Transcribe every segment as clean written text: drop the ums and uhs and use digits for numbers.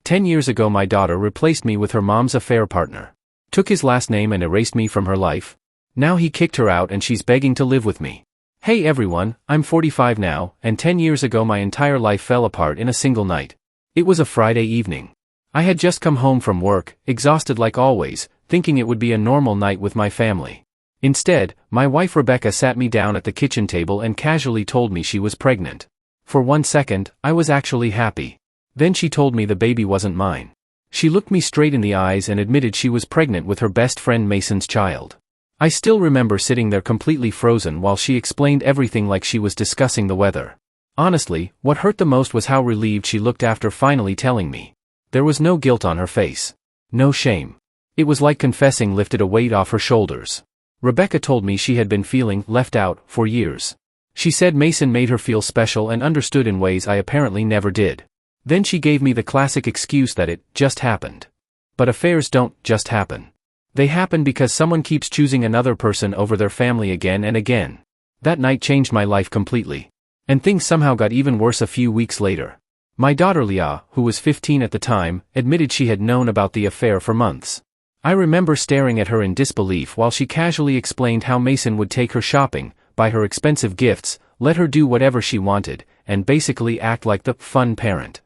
10 years ago my daughter replaced me with her mom's affair partner. Took his last name and erased me from her life. Now he kicked her out and she's begging to live with me. Hey everyone, I'm 45 now, and 10 years ago my entire life fell apart in a single night. It was a Friday evening. I had just come home from work, exhausted like always, thinking it would be a normal night with my family. Instead, my wife Rebecca sat me down at the kitchen table and casually told me she was pregnant. For 1 second, I was actually happy. Then she told me the baby wasn't mine. She looked me straight in the eyes and admitted she was pregnant with her best friend Mason's child. I still remember sitting there completely frozen while she explained everything like she was discussing the weather. Honestly, what hurt the most was how relieved she looked after finally telling me. There was no guilt on her face. No shame. It was like confessing lifted a weight off her shoulders. Rebecca told me she had been feeling left out for years. She said Mason made her feel special and understood in ways I apparently never did. Then she gave me the classic excuse that it just happened. But affairs don't just happen. They happen because someone keeps choosing another person over their family again and again. That night changed my life completely. And things somehow got even worse a few weeks later. My daughter Leah, who was 15 at the time, admitted she had known about the affair for months. I remember staring at her in disbelief while she casually explained how Mason would take her shopping, buy her expensive gifts, let her do whatever she wanted, and basically act like the fun parent.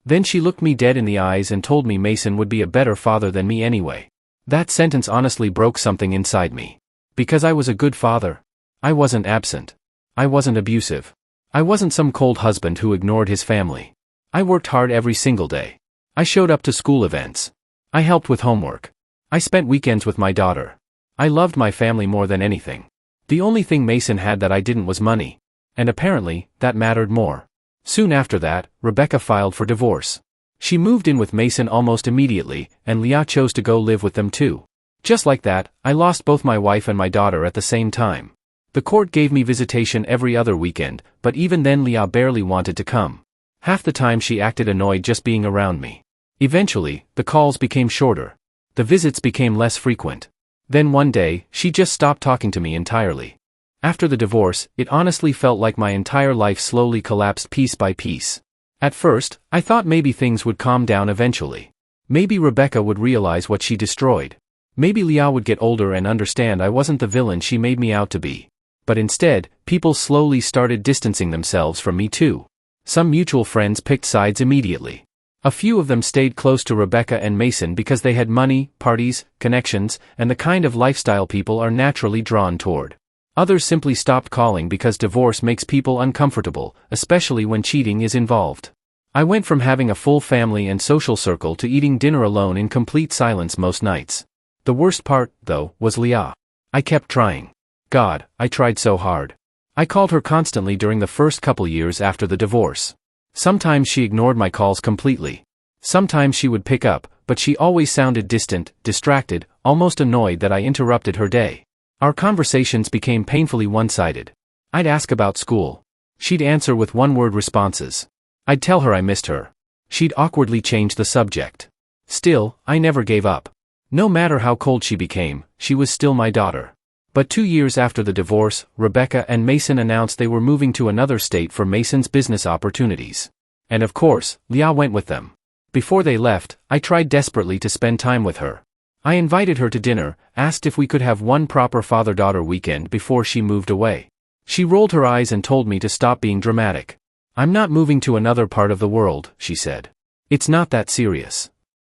Then she looked me dead in the eyes and told me Mason would be a better father than me anyway. That sentence honestly broke something inside me. Because I was a good father. I wasn't absent. I wasn't abusive. I wasn't some cold husband who ignored his family. I worked hard every single day. I showed up to school events. I helped with homework. I spent weekends with my daughter. I loved my family more than anything. The only thing Mason had that I didn't was money. And apparently, that mattered more. Soon after that, Rebecca filed for divorce. She moved in with Mason almost immediately, and Leah chose to go live with them too. Just like that, I lost both my wife and my daughter at the same time. The court gave me visitation every other weekend, but even then Leah barely wanted to come. Half the time she acted annoyed just being around me. Eventually, the calls became shorter. The visits became less frequent. Then one day, she just stopped talking to me entirely. After the divorce, it honestly felt like my entire life slowly collapsed piece by piece. At first, I thought maybe things would calm down eventually. Maybe Rebecca would realize what she destroyed. Maybe Leah would get older and understand I wasn't the villain she made me out to be. But instead, people slowly started distancing themselves from me too. Some mutual friends picked sides immediately. A few of them stayed close to Rebecca and Mason because they had money, parties, connections, and the kind of lifestyle people are naturally drawn toward. Others simply stopped calling because divorce makes people uncomfortable, especially when cheating is involved. I went from having a full family and social circle to eating dinner alone in complete silence most nights. The worst part, though, was Leah. I kept trying. God, I tried so hard. I called her constantly during the first couple years after the divorce. Sometimes she ignored my calls completely. Sometimes she would pick up, but she always sounded distant, distracted, almost annoyed that I interrupted her day. Our conversations became painfully one-sided. I'd ask about school. She'd answer with one-word responses. I'd tell her I missed her. She'd awkwardly change the subject. Still, I never gave up. No matter how cold she became, she was still my daughter. But 2 years after the divorce, Rebecca and Mason announced they were moving to another state for Mason's business opportunities. And of course, Leah went with them. Before they left, I tried desperately to spend time with her. I invited her to dinner, asked if we could have one proper father-daughter weekend before she moved away. She rolled her eyes and told me to stop being dramatic. I'm not moving to another part of the world, she said. It's not that serious.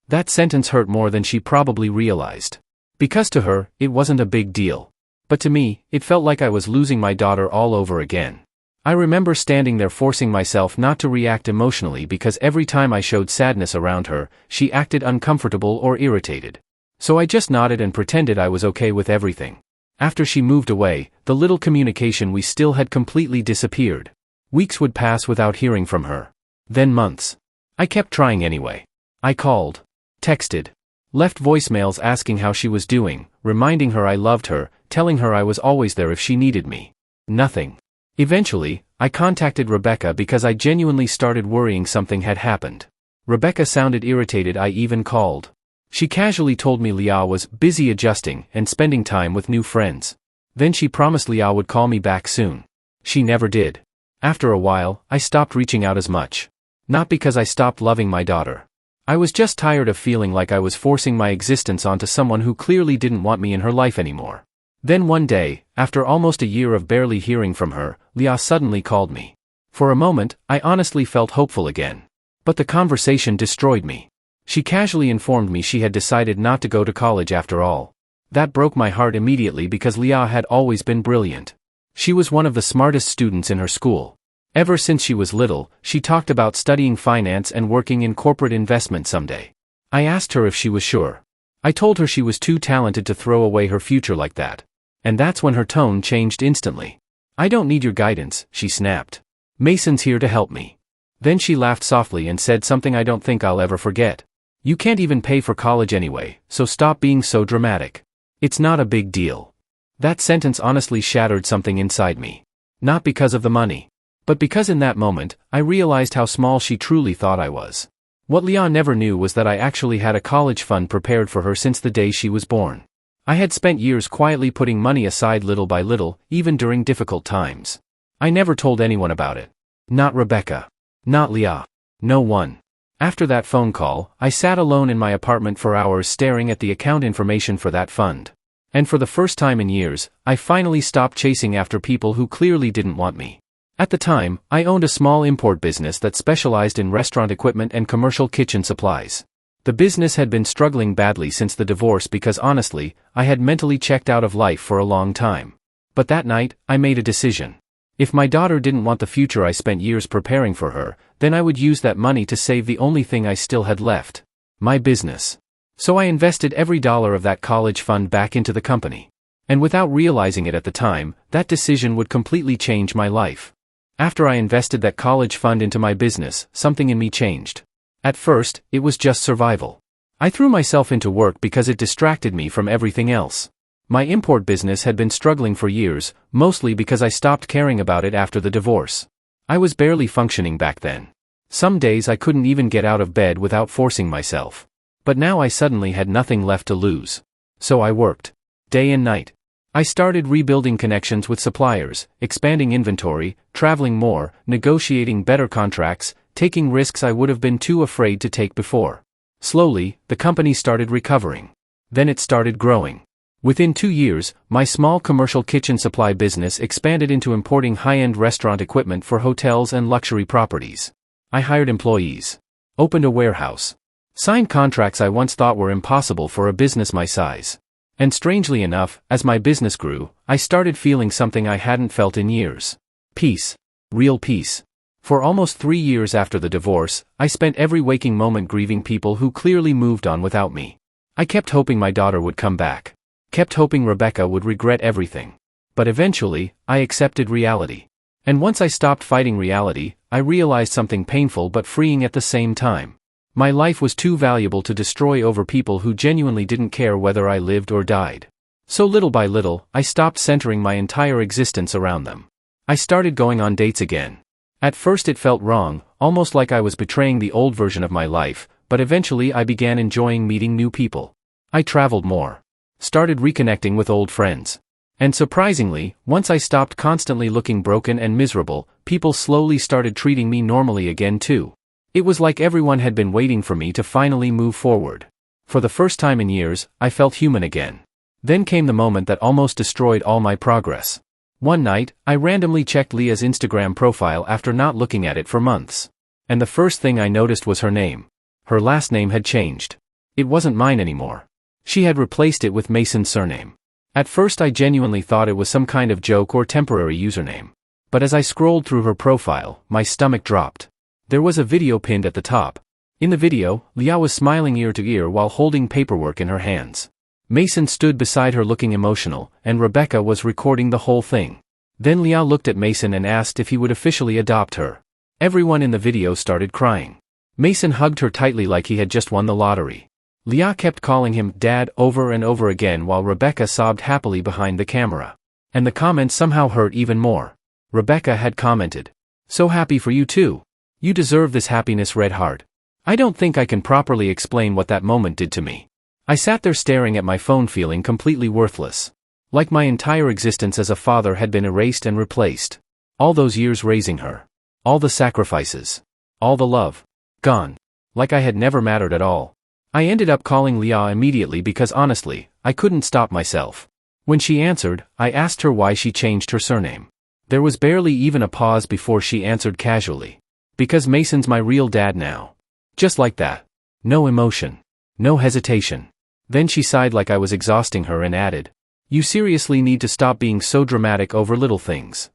That sentence hurt more than she probably realized. Because to her, it wasn't a big deal. But to me, it felt like I was losing my daughter all over again. I remember standing there forcing myself not to react emotionally because every time I showed sadness around her, she acted uncomfortable or irritated. So I just nodded and pretended I was okay with everything. After she moved away, the little communication we still had completely disappeared. Weeks would pass without hearing from her. Then months. I kept trying anyway. I called, texted, left voicemails asking how she was doing, reminding her I loved her, telling her I was always there if she needed me. Nothing. Eventually, I contacted Rebecca because I genuinely started worrying something had happened. Rebecca sounded irritated. I even called. She casually told me Leah was busy adjusting and spending time with new friends. Then she promised Leah would call me back soon. She never did. After a while, I stopped reaching out as much. Not because I stopped loving my daughter. I was just tired of feeling like I was forcing my existence onto someone who clearly didn't want me in her life anymore. Then one day, after almost a year of barely hearing from her, Leah suddenly called me. For a moment, I honestly felt hopeful again. But the conversation destroyed me. She casually informed me she had decided not to go to college after all. That broke my heart immediately because Leah had always been brilliant. She was one of the smartest students in her school. Ever since she was little, she talked about studying finance and working in corporate investment someday. I asked her if she was sure. I told her she was too talented to throw away her future like that. And that's when her tone changed instantly. "I don't need your guidance," she snapped. "Mason's here to help me." Then she laughed softly and said something I don't think I'll ever forget. "You can't even pay for college anyway, so stop being so dramatic. It's not a big deal." That sentence honestly shattered something inside me. Not because of the money, but because in that moment, I realized how small she truly thought I was. What Leah never knew was that I actually had a college fund prepared for her since the day she was born. I had spent years quietly putting money aside little by little, even during difficult times. I never told anyone about it. Not Rebecca. Not Leah. No one. After that phone call, I sat alone in my apartment for hours staring at the account information for that fund. And for the first time in years, I finally stopped chasing after people who clearly didn't want me. At the time, I owned a small import business that specialized in restaurant equipment and commercial kitchen supplies. The business had been struggling badly since the divorce because honestly, I had mentally checked out of life for a long time. But that night, I made a decision. If my daughter didn't want the future I spent years preparing for her, then I would use that money to save the only thing I still had left: my business. So I invested every dollar of that college fund back into the company. And without realizing it at the time, that decision would completely change my life. After I invested that college fund into my business, something in me changed. At first, it was just survival. I threw myself into work because it distracted me from everything else. My import business had been struggling for years, mostly because I stopped caring about it after the divorce. I was barely functioning back then. Some days I couldn't even get out of bed without forcing myself. But now I suddenly had nothing left to lose. So I worked. Day and night. I started rebuilding connections with suppliers, expanding inventory, traveling more, negotiating better contracts, taking risks I would have been too afraid to take before. Slowly, the company started recovering. Then it started growing. Within 2 years, my small commercial kitchen supply business expanded into importing high-end restaurant equipment for hotels and luxury properties. I hired employees, opened a warehouse, signed contracts I once thought were impossible for a business my size. And strangely enough, as my business grew, I started feeling something I hadn't felt in years. Peace. Real peace. For almost 3 years after the divorce, I spent every waking moment grieving people who clearly moved on without me. I kept hoping my daughter would come back. Kept hoping Rebecca would regret everything. But eventually, I accepted reality. And once I stopped fighting reality, I realized something painful but freeing at the same time. My life was too valuable to destroy over people who genuinely didn't care whether I lived or died. So little by little, I stopped centering my entire existence around them. I started going on dates again. At first it felt wrong, almost like I was betraying the old version of my life, but eventually I began enjoying meeting new people. I traveled more. Started reconnecting with old friends. And surprisingly, once I stopped constantly looking broken and miserable, people slowly started treating me normally again too. It was like everyone had been waiting for me to finally move forward. For the first time in years, I felt human again. Then came the moment that almost destroyed all my progress. One night, I randomly checked Leah's Instagram profile after not looking at it for months. And the first thing I noticed was her name. Her last name had changed. It wasn't mine anymore. She had replaced it with Mason's surname. At first I genuinely thought it was some kind of joke or temporary username. But as I scrolled through her profile, my stomach dropped. There was a video pinned at the top. In the video, Leah was smiling ear to ear while holding paperwork in her hands. Mason stood beside her looking emotional, and Rebecca was recording the whole thing. Then Leah looked at Mason and asked if he would officially adopt her. Everyone in the video started crying. Mason hugged her tightly like he had just won the lottery. Leah kept calling him Dad over and over again while Rebecca sobbed happily behind the camera. And the comments somehow hurt even more. Rebecca had commented, "So happy for you too. You deserve this happiness, red heart." I don't think I can properly explain what that moment did to me. I sat there staring at my phone feeling completely worthless. Like my entire existence as a father had been erased and replaced. All those years raising her. All the sacrifices. All the love. Gone. like I had never mattered at all. I ended up calling Leah immediately because honestly, I couldn't stop myself. When she answered, I asked her why she changed her surname. There was barely even a pause before she answered casually. Because Mason's my real dad now. Just like that. No emotion. No hesitation. Then she sighed like I was exhausting her and added, "You seriously need to stop being so dramatic over little things."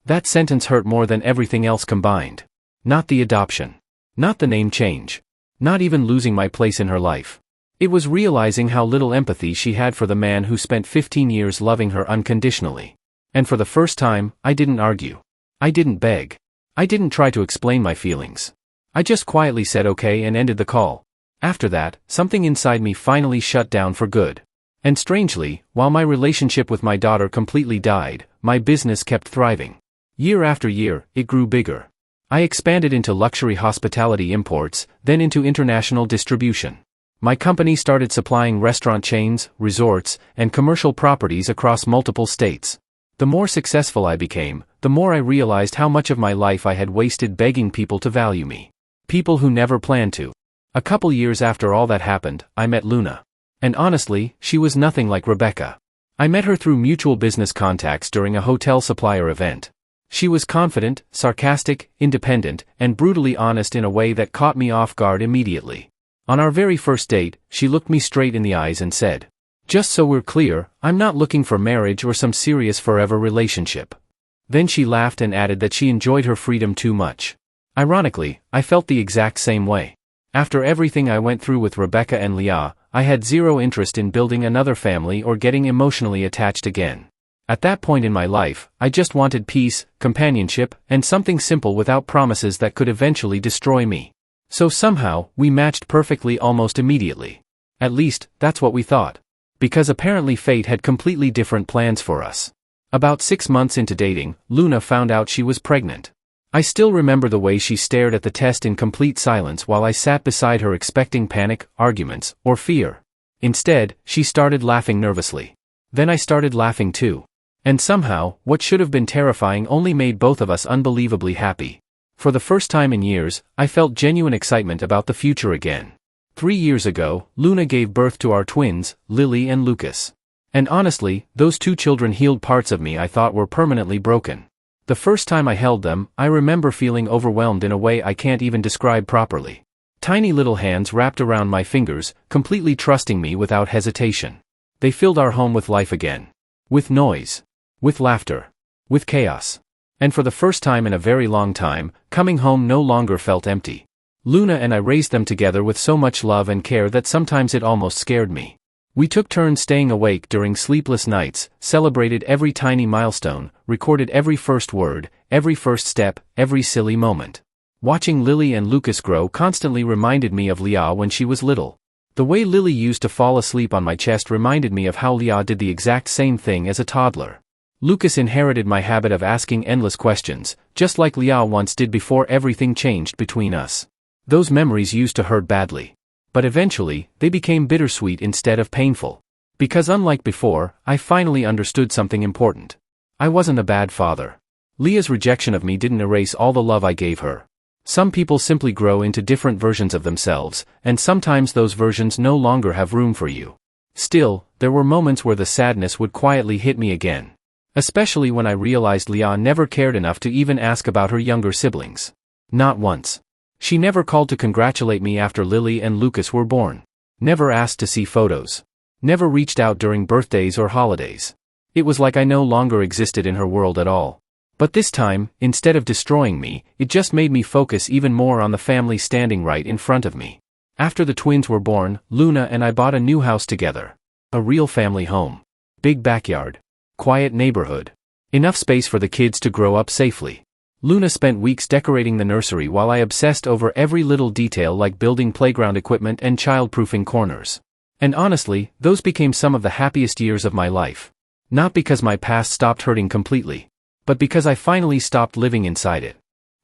That sentence hurt more than everything else combined. Not the adoption. Not the name change. Not even losing my place in her life. It was realizing how little empathy she had for the man who spent 15 years loving her unconditionally. And for the first time, I didn't argue. I didn't beg. I didn't try to explain my feelings. I just quietly said okay and ended the call. After that, something inside me finally shut down for good. And strangely, while my relationship with my daughter completely died, my business kept thriving. Year after year, it grew bigger. I expanded into luxury hospitality imports, then into international distribution. My company started supplying restaurant chains, resorts, and commercial properties across multiple states. The more successful I became, the more I realized how much of my life I had wasted begging people to value me. People who never planned to. A couple years after all that happened, I met Luna. And honestly, she was nothing like Rebecca. I met her through mutual business contacts during a hotel supplier event. She was confident, sarcastic, independent, and brutally honest in a way that caught me off guard immediately. On our very first date, she looked me straight in the eyes and said, "Just so we're clear, I'm not looking for marriage or some serious forever relationship." Then she laughed and added that she enjoyed her freedom too much. Ironically, I felt the exact same way. After everything I went through with Rebecca and Leah, I had zero interest in building another family or getting emotionally attached again. At that point in my life, I just wanted peace, companionship, and something simple without promises that could eventually destroy me. So somehow, we matched perfectly almost immediately. At least, that's what we thought. Because apparently fate had completely different plans for us. About 6 months into dating, Luna found out she was pregnant. I still remember the way she stared at the test in complete silence while I sat beside her expecting panic, arguments, or fear. Instead, she started laughing nervously. Then I started laughing too. And somehow, what should have been terrifying only made both of us unbelievably happy. For the first time in years, I felt genuine excitement about the future again. 3 years ago, Luna gave birth to our twins, Lily and Lucas. And honestly, those 2 children healed parts of me I thought were permanently broken. The first time I held them, I remember feeling overwhelmed in a way I can't even describe properly. Tiny little hands wrapped around my fingers, completely trusting me without hesitation. They filled our home with life again. With noise. With laughter. With chaos. And for the first time in a very long time, coming home no longer felt empty. Luna and I raised them together with so much love and care that sometimes it almost scared me. We took turns staying awake during sleepless nights, celebrated every tiny milestone, recorded every first word, every first step, every silly moment. Watching Lily and Lucas grow constantly reminded me of Leah when she was little. The way Lily used to fall asleep on my chest reminded me of how Leah did the exact same thing as a toddler. Lucas inherited my habit of asking endless questions, just like Leah once did before everything changed between us. Those memories used to hurt badly. But eventually, they became bittersweet instead of painful. Because unlike before, I finally understood something important. I wasn't a bad father. Leah's rejection of me didn't erase all the love I gave her. Some people simply grow into different versions of themselves, and sometimes those versions no longer have room for you. Still, there were moments where the sadness would quietly hit me again. Especially when I realized Leah never cared enough to even ask about her younger siblings. Not once. She never called to congratulate me after Lily and Lucas were born. Never asked to see photos. Never reached out during birthdays or holidays. It was like I no longer existed in her world at all. But this time, instead of destroying me, it just made me focus even more on the family standing right in front of me. After the twins were born, Luna and I bought a new house together. A real family home. Big backyard. Quiet neighborhood. Enough space for the kids to grow up safely. Luna spent weeks decorating the nursery while I obsessed over every little detail like building playground equipment and child-proofing corners. And honestly, those became some of the happiest years of my life. Not because my past stopped hurting completely, but because I finally stopped living inside it.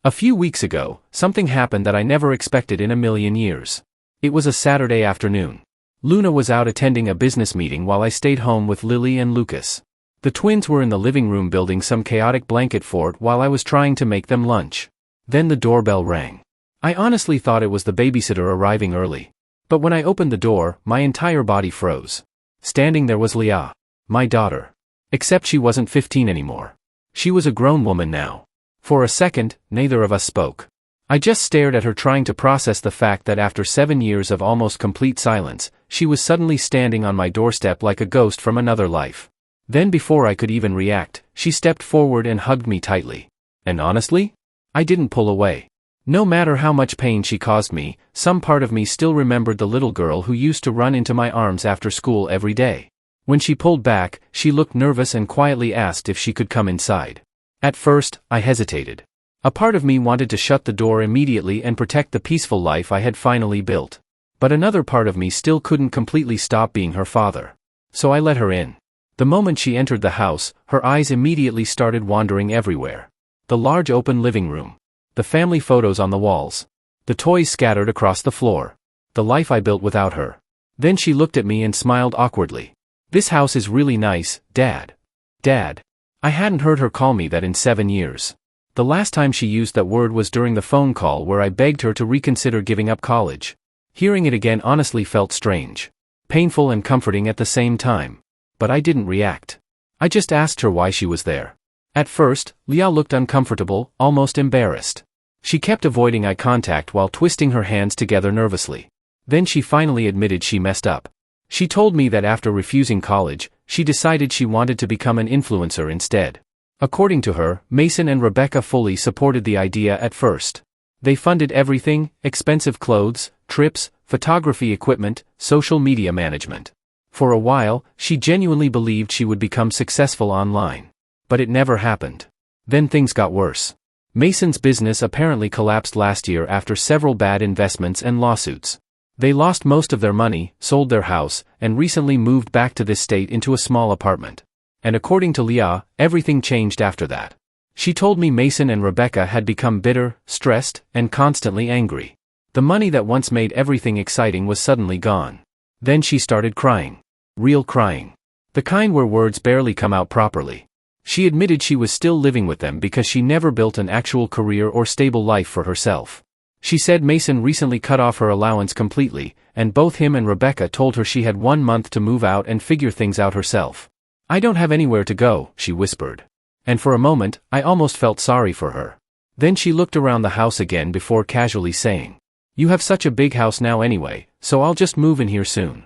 A few weeks ago, something happened that I never expected in a million years. It was a Saturday afternoon. Luna was out attending a business meeting while I stayed home with Lily and Lucas. The twins were in the living room building some chaotic blanket fort while I was trying to make them lunch. Then the doorbell rang. I honestly thought it was the babysitter arriving early. But when I opened the door, my entire body froze. Standing there was Leah, my daughter. Except she wasn't 15 anymore. She was a grown woman now. For a second, neither of us spoke. I just stared at her, trying to process the fact that after 7 years of almost complete silence, she was suddenly standing on my doorstep like a ghost from another life. Then before I could even react, she stepped forward and hugged me tightly. And honestly, I didn't pull away. No matter how much pain she caused me, some part of me still remembered the little girl who used to run into my arms after school every day. When she pulled back, she looked nervous and quietly asked if she could come inside. At first, I hesitated. A part of me wanted to shut the door immediately and protect the peaceful life I had finally built. But another part of me still couldn't completely stop being her father. So I let her in. The moment she entered the house, her eyes immediately started wandering everywhere. The large open living room. The family photos on the walls. The toys scattered across the floor. The life I built without her. Then she looked at me and smiled awkwardly. "This house is really nice, Dad." Dad. I hadn't heard her call me that in 7 years. The last time she used that word was during the phone call where I begged her to reconsider giving up college. Hearing it again honestly felt strange. Painful and comforting at the same time. But I didn't react. I just asked her why she was there. At first, Leah looked uncomfortable, almost embarrassed. She kept avoiding eye contact while twisting her hands together nervously. Then she finally admitted she messed up. She told me that after refusing college, she decided she wanted to become an influencer instead. According to her, Mason and Rebecca fully supported the idea at first. They funded everything: expensive clothes, trips, photography equipment, social media management. For a while, she genuinely believed she would become successful online. But it never happened. Then things got worse. Mason's business apparently collapsed last year after several bad investments and lawsuits. They lost most of their money, sold their house, and recently moved back to this state into a small apartment. And according to Leah, everything changed after that. She told me Mason and Rebecca had become bitter, stressed, and constantly angry. The money that once made everything exciting was suddenly gone. Then she started crying. Real crying. The kind where words barely come out properly. She admitted she was still living with them because she never built an actual career or stable life for herself. She said Mason recently cut off her allowance completely, and both him and Rebecca told her she had 1 month to move out and figure things out herself. "I don't have anywhere to go," she whispered. And for a moment, I almost felt sorry for her. Then she looked around the house again before casually saying, "You have such a big house now anyway, so I'll just move in here soon."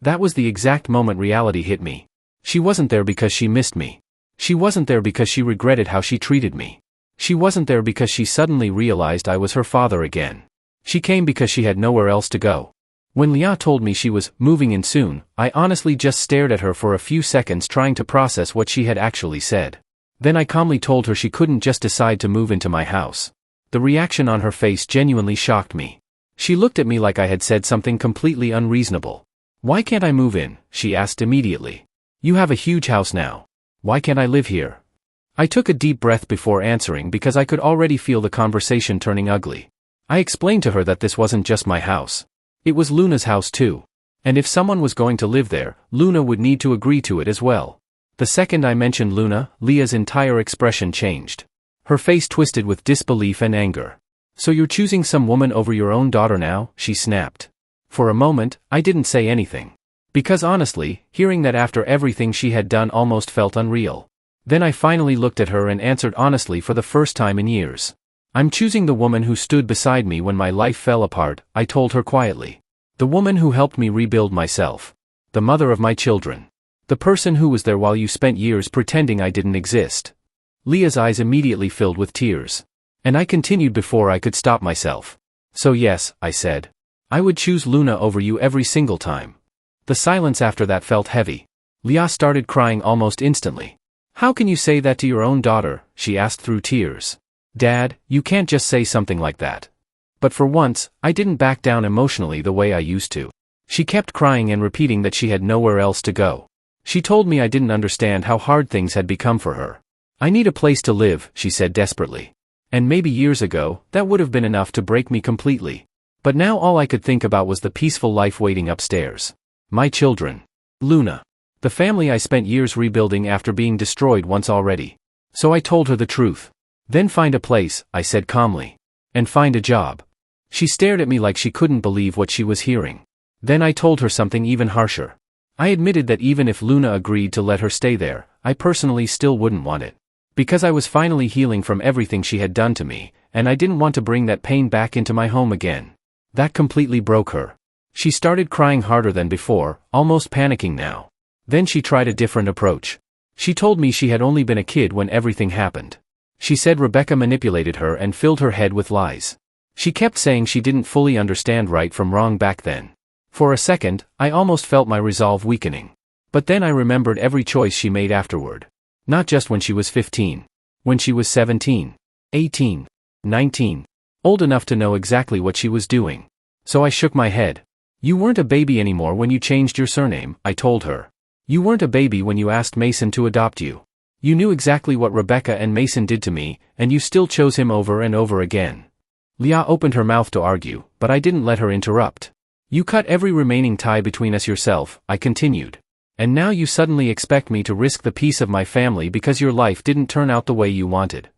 That was the exact moment reality hit me. She wasn't there because she missed me. She wasn't there because she regretted how she treated me. She wasn't there because she suddenly realized I was her father again. She came because she had nowhere else to go. When Leah told me she was moving in soon, I honestly just stared at her for a few seconds trying to process what she had actually said. Then I calmly told her she couldn't just decide to move into my house. The reaction on her face genuinely shocked me. She looked at me like I had said something completely unreasonable. "Why can't I move in?" she asked immediately. "You have a huge house now. Why can't I live here?" I took a deep breath before answering because I could already feel the conversation turning ugly. I explained to her that this wasn't just my house. It was Luna's house too. And if someone was going to live there, Luna would need to agree to it as well. The second I mentioned Luna, Leah's entire expression changed. Her face twisted with disbelief and anger. "So you're choosing some woman over your own daughter now?" she snapped. For a moment, I didn't say anything. Because honestly, hearing that after everything she had done almost felt unreal. Then I finally looked at her and answered honestly for the first time in years. "I'm choosing the woman who stood beside me when my life fell apart," I told her quietly. "The woman who helped me rebuild myself. The mother of my children. The person who was there while you spent years pretending I didn't exist." Leah's eyes immediately filled with tears. And I continued before I could stop myself. "So yes," I said. "I would choose Luna over you every single time." The silence after that felt heavy. Leah started crying almost instantly. "How can you say that to your own daughter?" she asked through tears. "Dad, you can't just say something like that." But for once, I didn't back down emotionally the way I used to. She kept crying and repeating that she had nowhere else to go. She told me I didn't understand how hard things had become for her. "I need a place to live," she said desperately. And maybe years ago, that would have been enough to break me completely. But now all I could think about was the peaceful life waiting upstairs. My children. Luna. The family I spent years rebuilding after being destroyed once already. So I told her the truth. "Then find a place," I said calmly. "And find a job." She stared at me like she couldn't believe what she was hearing. Then I told her something even harsher. I admitted that even if Luna agreed to let her stay there, I personally still wouldn't want it. Because I was finally healing from everything she had done to me, and I didn't want to bring that pain back into my home again. That completely broke her. She started crying harder than before, almost panicking now. Then she tried a different approach. She told me she had only been a kid when everything happened. She said Rebecca manipulated her and filled her head with lies. She kept saying she didn't fully understand right from wrong back then. For a second, I almost felt my resolve weakening. But then I remembered every choice she made afterward. Not just when she was 15. When she was 17, 18, 19. Old enough to know exactly what she was doing. So I shook my head. You weren't a baby anymore when you changed your surname, I told her. You weren't a baby when you asked Mason to adopt you. You knew exactly what Rebecca and Mason did to me, and you still chose him over and over again. Leah opened her mouth to argue, but I didn't let her interrupt. You cut every remaining tie between us yourself, I continued. And now you suddenly expect me to risk the peace of my family because your life didn't turn out the way you wanted.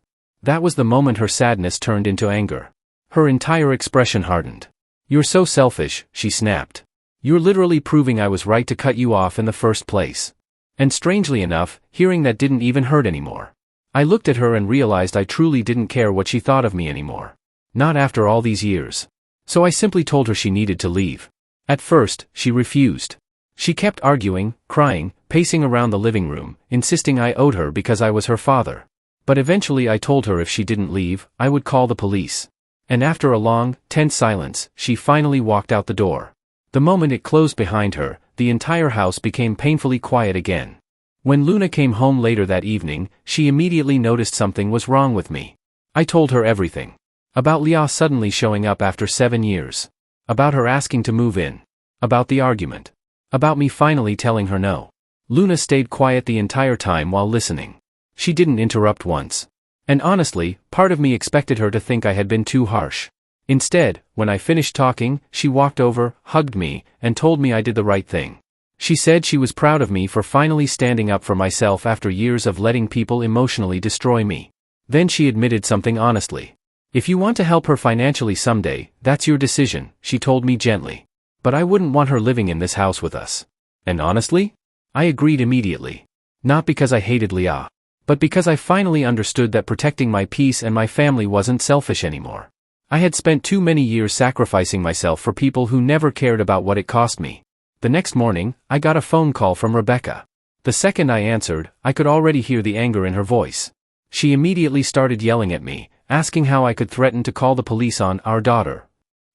That was the moment her sadness turned into anger. Her entire expression hardened. You're so selfish, she snapped. You're literally proving I was right to cut you off in the first place. And strangely enough, hearing that didn't even hurt anymore. I looked at her and realized I truly didn't care what she thought of me anymore. Not after all these years. So I simply told her she needed to leave. At first, she refused. She kept arguing, crying, pacing around the living room, insisting I owed her because I was her father. But eventually I told her if she didn't leave, I would call the police. And after a long, tense silence, she finally walked out the door. The moment it closed behind her, the entire house became painfully quiet again. When Luna came home later that evening, she immediately noticed something was wrong with me. I told her everything. About Leah suddenly showing up after 7 years. About her asking to move in. About the argument. About me finally telling her no. Luna stayed quiet the entire time while listening. She didn't interrupt once. And honestly, part of me expected her to think I had been too harsh. Instead, when I finished talking, she walked over, hugged me, and told me I did the right thing. She said she was proud of me for finally standing up for myself after years of letting people emotionally destroy me. Then she admitted something honestly. If you want to help her financially someday, that's your decision, she told me gently. But I wouldn't want her living in this house with us. And honestly? I agreed immediately. Not because I hated Leah, but because I finally understood that protecting my peace and my family wasn't selfish anymore. I had spent too many years sacrificing myself for people who never cared about what it cost me. The next morning, I got a phone call from Rebecca. The second I answered, I could already hear the anger in her voice. She immediately started yelling at me, asking how I could threaten to call the police on our daughter.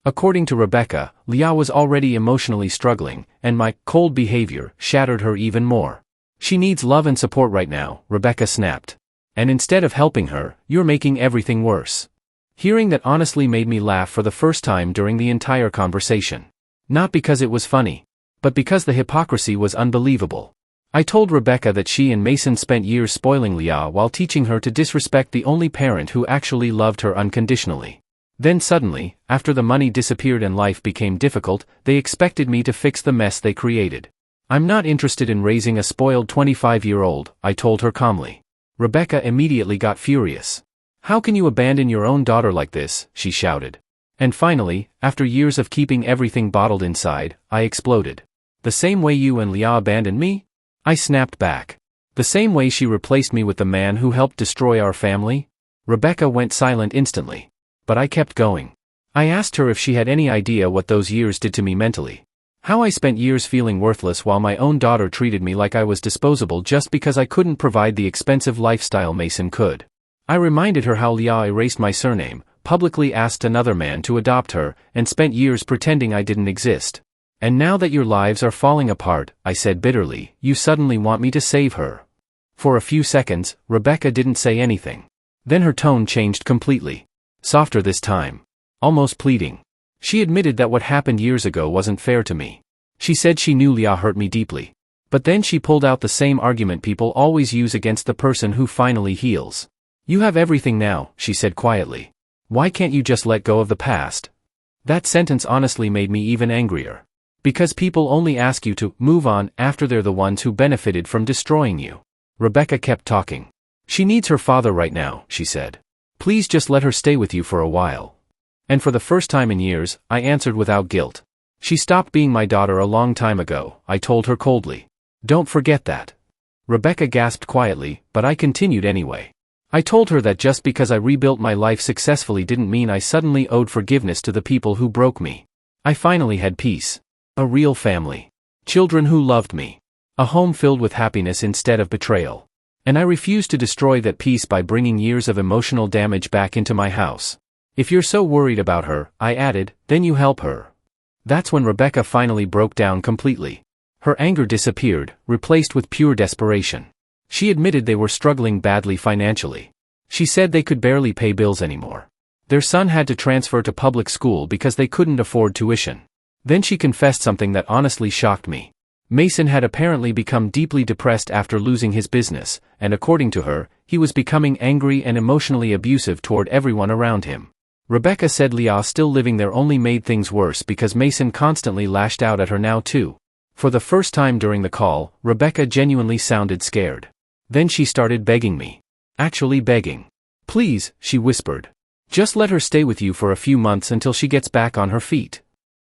According to Rebecca, Leah was already emotionally struggling, and my cold behavior shattered her even more. She needs love and support right now, Rebecca snapped. And instead of helping her, you're making everything worse. Hearing that honestly made me laugh for the first time during the entire conversation. Not because it was funny, but because the hypocrisy was unbelievable. I told Rebecca that she and Mason spent years spoiling Leah while teaching her to disrespect the only parent who actually loved her unconditionally. Then suddenly, after the money disappeared and life became difficult, they expected me to fix the mess they created. I'm not interested in raising a spoiled 25-year-old, I told her calmly. Rebecca immediately got furious. How can you abandon your own daughter like this, she shouted. And finally, after years of keeping everything bottled inside, I exploded. The same way you and Leah abandoned me? I snapped back. The same way she replaced me with the man who helped destroy our family? Rebecca went silent instantly. But I kept going. I asked her if she had any idea what those years did to me mentally. How I spent years feeling worthless while my own daughter treated me like I was disposable just because I couldn't provide the expensive lifestyle Mason could. I reminded her how Leah erased my surname, publicly asked another man to adopt her, and spent years pretending I didn't exist. And now that your lives are falling apart, I said bitterly, you suddenly want me to save her. For a few seconds, Rebecca didn't say anything. Then her tone changed completely. Softer this time. Almost pleading. She admitted that what happened years ago wasn't fair to me. She said she knew Leah hurt me deeply. But then she pulled out the same argument people always use against the person who finally heals. You have everything now, she said quietly. Why can't you just let go of the past? That sentence honestly made me even angrier. Because people only ask you to move on after they're the ones who benefited from destroying you. Rebecca kept talking. She needs her father right now, she said. Please just let her stay with you for a while. And for the first time in years, I answered without guilt. She stopped being my daughter a long time ago, I told her coldly. Don't forget that. Rebecca gasped quietly, but I continued anyway. I told her that just because I rebuilt my life successfully didn't mean I suddenly owed forgiveness to the people who broke me. I finally had peace. A real family. Children who loved me. A home filled with happiness instead of betrayal. And I refused to destroy that peace by bringing years of emotional damage back into my house. If you're so worried about her, I added, then you help her. That's when Rebecca finally broke down completely. Her anger disappeared, replaced with pure desperation. She admitted they were struggling badly financially. She said they could barely pay bills anymore. Their son had to transfer to public school because they couldn't afford tuition. Then she confessed something that honestly shocked me. Mason had apparently become deeply depressed after losing his business, and according to her, he was becoming angry and emotionally abusive toward everyone around him. Rebecca said Leah still living there only made things worse because Mason constantly lashed out at her now too. For the first time during the call, Rebecca genuinely sounded scared. Then she started begging me. Actually begging. Please, she whispered. Just let her stay with you for a few months until she gets back on her feet.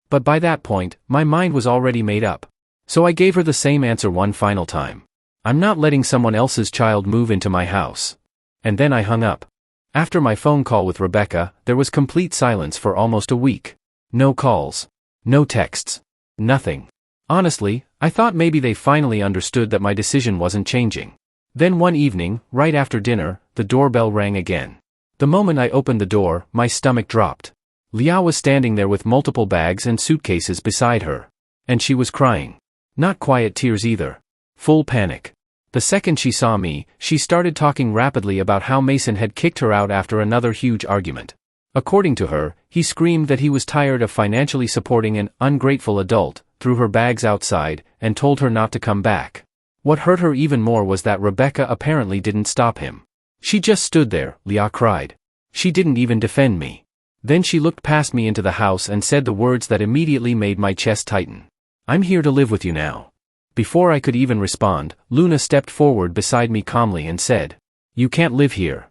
But by that point, my mind was already made up. So I gave her the same answer one final time. I'm not letting someone else's child move into my house. And then I hung up. After my phone call with Rebecca, there was complete silence for almost a week. No calls. No texts. Nothing. Honestly, I thought maybe they finally understood that my decision wasn't changing. Then one evening, right after dinner, the doorbell rang again. The moment I opened the door, my stomach dropped. Leah was standing there with multiple bags and suitcases beside her. And she was crying. Not quiet tears either. Full panic. The second she saw me, she started talking rapidly about how Mason had kicked her out after another huge argument. According to her, he screamed that he was tired of financially supporting an ungrateful adult, threw her bags outside, and told her not to come back. What hurt her even more was that Rebecca apparently didn't stop him. She just stood there, Leah cried. She didn't even defend me. Then she looked past me into the house and said the words that immediately made my chest tighten. I'm here to live with you now. Before I could even respond, Luna stepped forward beside me calmly and said, You can't live here.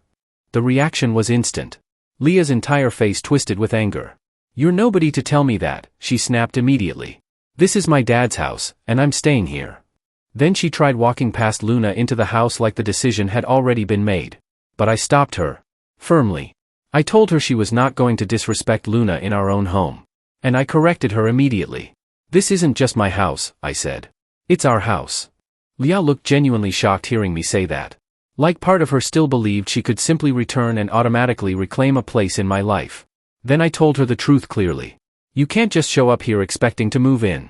The reaction was instant. Leah's entire face twisted with anger. You're nobody to tell me that, she snapped immediately. This is my dad's house, and I'm staying here. Then she tried walking past Luna into the house like the decision had already been made. But I stopped her. Firmly. I told her she was not going to disrespect Luna in our own home. And I corrected her immediately. This isn't just my house, I said. It's our house. Leah looked genuinely shocked hearing me say that. Like part of her still believed she could simply return and automatically reclaim a place in my life. Then I told her the truth clearly. You can't just show up here expecting to move in.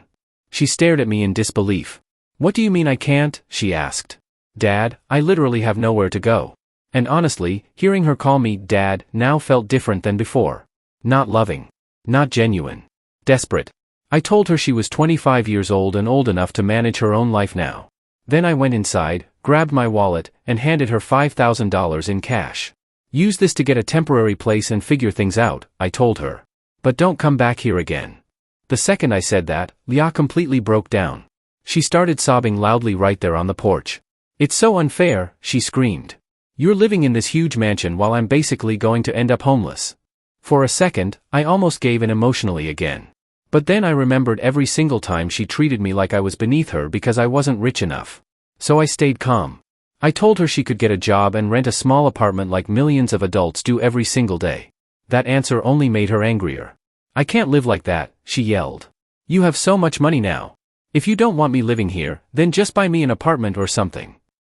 She stared at me in disbelief. What do you mean I can't? She asked. Dad, I literally have nowhere to go. And honestly, hearing her call me Dad now felt different than before. Not loving. Not genuine. Desperate. I told her she was 25 years old and old enough to manage her own life now. Then I went inside, grabbed my wallet, and handed her $5,000 in cash. Use this to get a temporary place and figure things out, I told her. But don't come back here again. The second I said that, Leah completely broke down. She started sobbing loudly right there on the porch. It's so unfair, she screamed. You're living in this huge mansion while I'm basically going to end up homeless. For a second, I almost gave in emotionally again. But then I remembered every single time she treated me like I was beneath her because I wasn't rich enough. So I stayed calm. I told her she could get a job and rent a small apartment like millions of adults do every single day. That answer only made her angrier. I can't live like that, she yelled. You have so much money now. If you don't want me living here, then just buy me an apartment or something.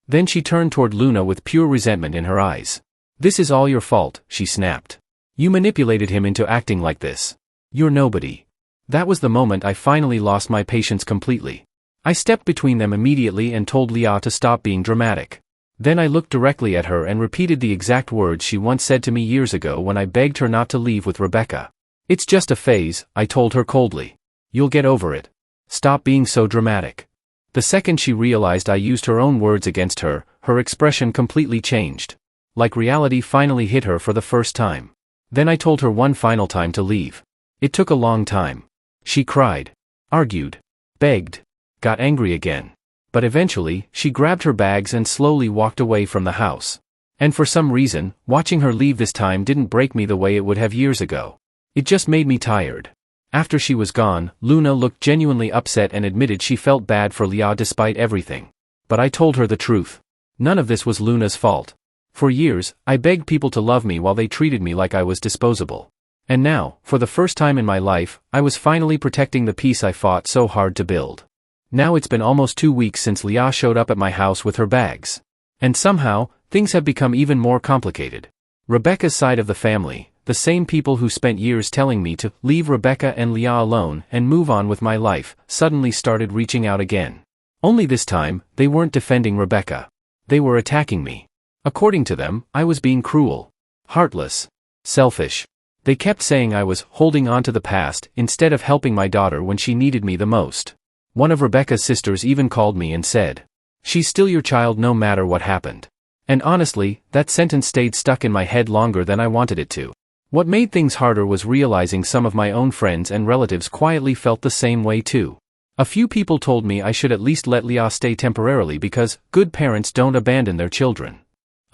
Then she turned toward Luna with pure resentment in her eyes. This is all your fault, she snapped. You manipulated him into acting like this. You're nobody. That was the moment I finally lost my patience completely. I stepped between them immediately and told Leah to stop being dramatic. Then I looked directly at her and repeated the exact words she once said to me years ago when I begged her not to leave with Rebecca. It's just a phase, I told her coldly. You'll get over it. Stop being so dramatic. The second she realized I used her own words against her, her expression completely changed. Like reality finally hit her for the first time. Then I told her one final time to leave. It took a long time. She cried, argued, begged, got angry again. But eventually, she grabbed her bags and slowly walked away from the house. And for some reason, watching her leave this time didn't break me the way it would have years ago. It just made me tired. After she was gone, Luna looked genuinely upset and admitted she felt bad for Lia despite everything. But I told her the truth. None of this was Luna's fault. For years, I begged people to love me while they treated me like I was disposable. And now, for the first time in my life, I was finally protecting the peace I fought so hard to build. Now it's been almost 2 weeks since Lia showed up at my house with her bags. And somehow, things have become even more complicated. Rebecca's side of the family, the same people who spent years telling me to leave Rebecca and Lia alone and move on with my life, suddenly started reaching out again. Only this time, they weren't defending Rebecca. They were attacking me. According to them, I was being cruel, heartless, selfish. They kept saying I was holding on to the past instead of helping my daughter when she needed me the most. One of Rebecca's sisters even called me and said, "She's still your child no matter what happened." And honestly, that sentence stayed stuck in my head longer than I wanted it to. What made things harder was realizing some of my own friends and relatives quietly felt the same way too. A few people told me I should at least let Lia stay temporarily because good parents don't abandon their children.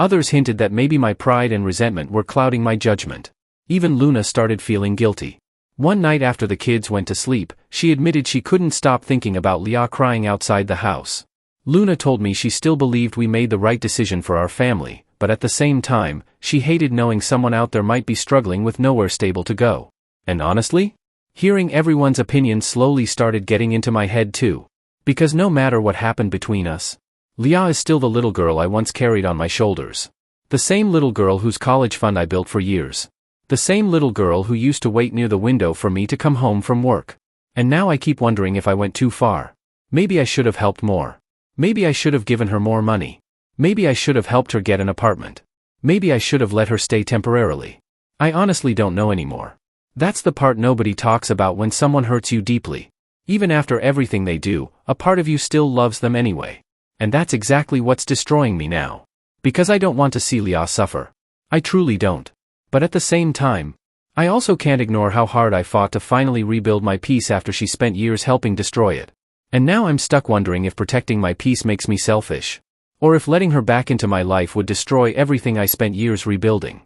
Others hinted that maybe my pride and resentment were clouding my judgment. Even Luna started feeling guilty. One night after the kids went to sleep, she admitted she couldn't stop thinking about Lia crying outside the house. Luna told me she still believed we made the right decision for our family, but at the same time, she hated knowing someone out there might be struggling with nowhere stable to go. And honestly, hearing everyone's opinions slowly started getting into my head too. Because no matter what happened between us, Lia is still the little girl I once carried on my shoulders. The same little girl whose college fund I built for years. The same little girl who used to wait near the window for me to come home from work. And now I keep wondering if I went too far. Maybe I should have helped more. Maybe I should have given her more money. Maybe I should have helped her get an apartment. Maybe I should have let her stay temporarily. I honestly don't know anymore. That's the part nobody talks about when someone hurts you deeply. Even after everything they do, a part of you still loves them anyway. And that's exactly what's destroying me now. Because I don't want to see Lia suffer. I truly don't. But at the same time, I also can't ignore how hard I fought to finally rebuild my peace after she spent years helping destroy it. And now I'm stuck wondering if protecting my peace makes me selfish. Or if letting her back into my life would destroy everything I spent years rebuilding.